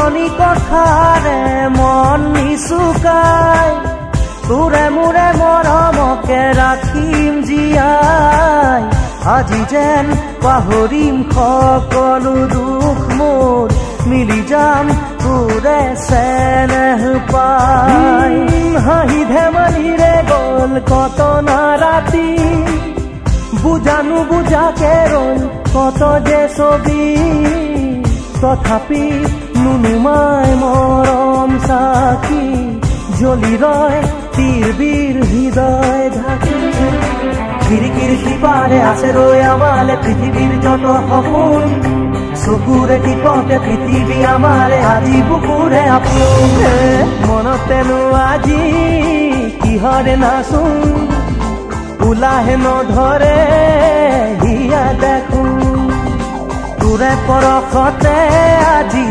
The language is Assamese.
পুৰণি কথাৰে মন নিচুকাই তোৰে মোৰে মৰমকে ৰাখিম জীয়াই আজি যেন পাহৰিম সকলো দুখ মোৰ মিলি যাম তোৰে চেনেহ পাই হাঁহি ধেমালিৰে গ'ল কত না ৰাতি বুজানো বুজাকে ৰ'ল কত যে ছবি তথাপি নুনুমাই মৰম সাকি জ্বলি ৰয় তীৰ হৃদয় ঢাকি খিৰিকীৰ সিপাৰে আছে ৰৈ আমালে পৃথিৱীৰ যত সপোন চকুৰে টিপতে পৃথিৱী আমাৰে আজি বুকুৰে আপোন মনতেনো আজি কিহৰে নাচোন ওলাহে নধৰে হিয়া দেখোন তোৰে পৰশতে আজি